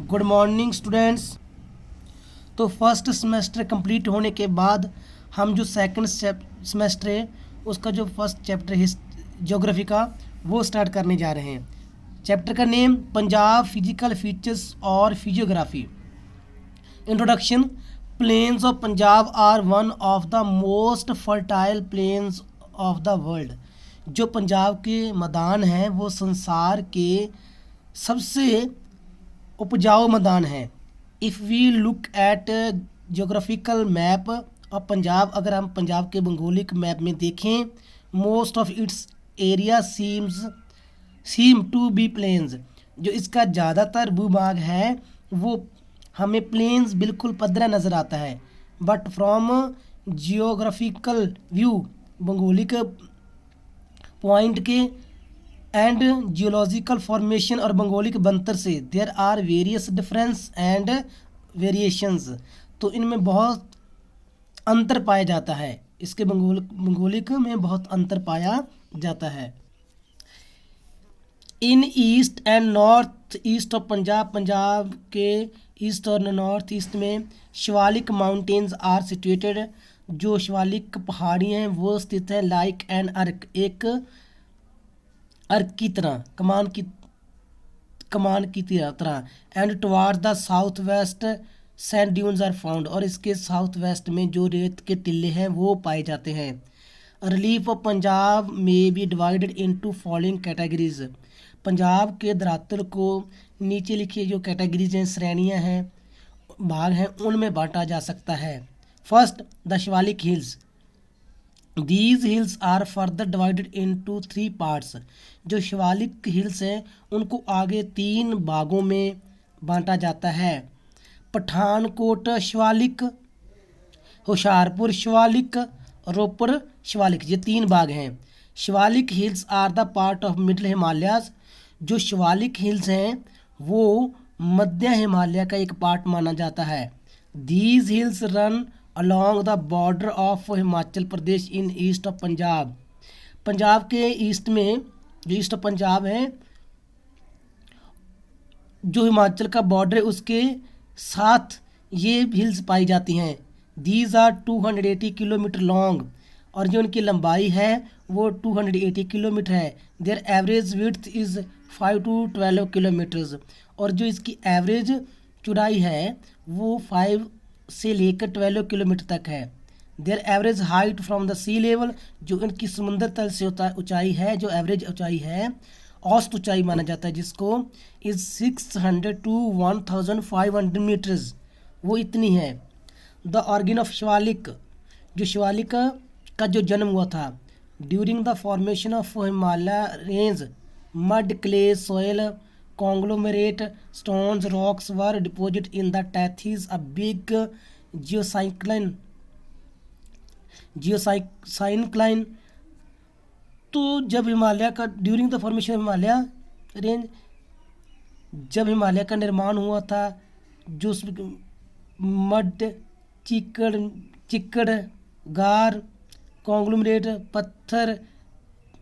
Good morning students. तो first semester complete होने के बाद हम जो सेकंड सेमेस्टर है उसका जो फर्स्ट चैप्टर है ज्योग्राफी का वो स्टार्ट करने जा रहे हैं। चैप्टर का नेम पंजाब फिजिकल फीचर्स और physiography. Introduction. Plains of Punjab are one of the most fertile plains of the world. जो पंजाब के मैदान हैं वो संसार के सबसे उपजाऊ मैदान है। If we look at geographical map of Punjab, अगर हम पंजाब के भौगोलिक मैप में देखें, most of its area seem to be plains. जो इसका ज़्यादातर भूभाग है वो हमें प्लेन्स बिल्कुल पदरा नज़र आता है। बट फ्रॉम जियोग्राफिकल व्यू, भौगोलिक पॉइंट के एंड जियोलॉजिकल फॉर्मेशन और भौगोलिक बनतर से there are various difference and variations. तो इनमें बहुत अंतर पाया जाता है, इसके भौगोलिक में बहुत अंतर पाया जाता है। In east and north east of Punjab, Punjab के ईस्ट और नॉर्थ ईस्ट में शिवालिक माउंटेन्स आर सिचुएटेड। जो शिवालिक पहाड़ियाँ हैं वो स्थित है लाइक एन अर्क, एक अर्क की तरह, कमान की तरह। And toward the south west sand dunes are found, और इसके साउथ वेस्ट में जो रेत के टिल्ले हैं वो पाए जाते हैं। रिलीफ ऑफ पंजाब में be divided into following categories. Punjab के धरातल को नीचे लिखी जो कैटेगरीज हैं, श्रेणियां हैं, भाग हैं, उनमें बांटा जा सकता है। First, the Shivalik hills. These hills are further divided into 3 parts. जो शिवालिक हिल्स हैं उनको आगे 3 भागों में बांटा जाता है। पठानकोट शिवालिक, होशियारपुर शिवालिक, रोपड़ शिवालिक, ये 3 भाग हैं। Shivalik hills are the part of middle Himalayas. जो शिवालिक हिल्स हैं वो मध्य हिमालय का एक पार्ट माना जाता है। These hills run along the border of Himachal Pradesh in east of Punjab. Punjab के ईस्ट में, जो ईस्ट ऑफ पंजाब है, जो हिमाचल का बॉर्डर है उसके साथ ये हिल्स पाई जाती हैं। दीज आर 280 किलोमीटर लॉन्ग, और जो उनकी लंबाई है वो 280 किलोमीटर है। Their average width is 5 to 12 kilometres, और जो इसकी एवरेज चौड़ाई है वो 5 से लेकर 12 किलोमीटर तक है। Their average height from the sea level, जो इनकी समुद्र तल से ऊंचाई है, जो एवरेज ऊंचाई है, औसत ऊंचाई माना जाता है जिसको, इज़ 600 to 1500 मीटर्स, वो इतनी है। The origin of Shivalik. जो शिवालिक का जो जन्म हुआ था during the formation of Himalaya range, mud clay soil conglomerate stones rocks were deposit in the Tethys a big geosyncline. तो जब हिमालय का during the formation of Himalaya range, जब हिमालय का निर्माण हुआ था, जो मड, चिक्कड़, गार, कॉन्ग्लोमरेट, पत्थर,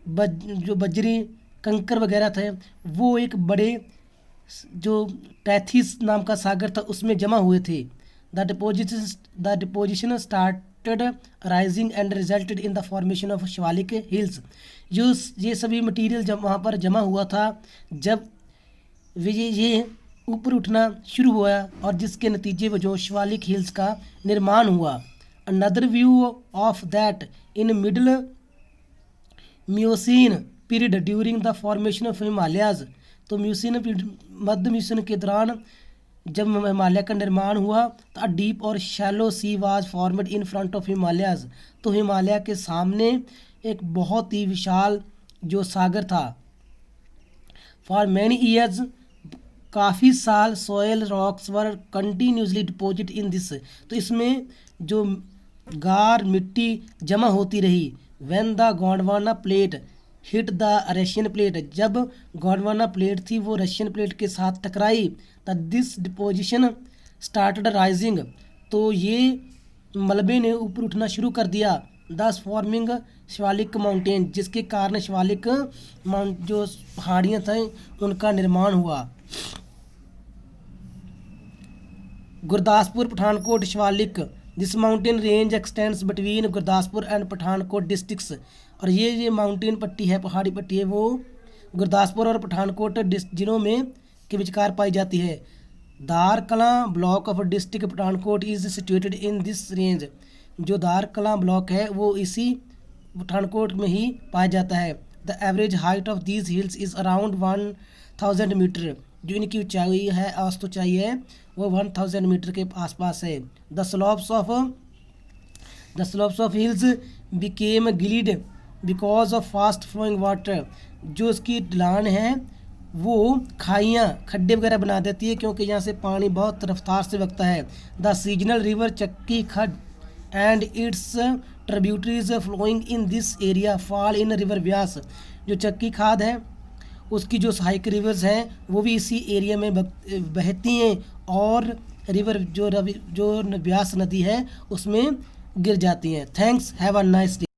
जो बजरी, कंकर वगैरह थे, वो एक बड़े जो टैथिस नाम का सागर था उसमें जमा हुए थे। The deposition started rising and resulted in the formation of Shivalik hills. जो ये सभी मटेरियल जब वहाँ पर जमा हुआ था, जब ये ऊपर उठना शुरू हुआ और जिसके नतीजे में जो शिवालिक हिल्स का निर्माण हुआ। Another view of that in middle Miocene period during the formation of Himalayas. तो म्यूसिन मध्य म्यूसिन के दौरान जब हिमालय का निर्माण हुआ तो अ डीप और shallow she was formed in front of Himalayas. तो हिमालय के सामने एक बहुत ही विशाल जो सागर था। फॉर मैनी ईयर्स, काफ़ी साल, soil rocks were continuously deposit in this. तो इसमें जो गार मिट्टी जमा होती रही। When the Gondwana plate hit the Russian plate, जब गोंडवाना प्लेट थी वो रशियन प्लेट के साथ टकराई, the this deposition started rising. तो ये मलबे ने ऊपर उठना शुरू कर दिया। दस फॉर्मिंग शिवालिक माउंटेन, जिसके कारण शिवालिक जो पहाड़ियाँ थी उनका निर्माण हुआ। Gurdaspur Pathankot Shivalik, this mountain range x tends between Gurdaspur and Pathankot districts. और ये माउंटेन पट्टी है, पहाड़ी पट्टी है, वो गुरदासपुर और पठानकोट जिलों में के विचकार पाई जाती है। दार Kalan block of district Pathankot is situated in this range. जो दार कलां ब्लॉक है वो इसी पठानकोट में ही पाया जाता है। The average height of these hills is around 1000 metre. जो इनकी ऊंचाई है, औसत ऊंचाई है, वो 1000 मीटर के आसपास है। The slopes of hills became gullied because of fast flowing water. जो इसकी ढलान है वो खाइयाँ, खड्डे वगैरह बना देती है, क्योंकि यहाँ से पानी बहुत रफ्तार से बगता है। The seasonal river Chakki Khad and its tributaries flowing in this area fall in river Beas. जो चक्की खाद है उसकी जो सहायक रिवर्स हैं वो भी इसी एरिया में बहती हैं, और रिवर जो व्यास नदी है उसमें गिर जाती हैं। Thanks, have a nice day.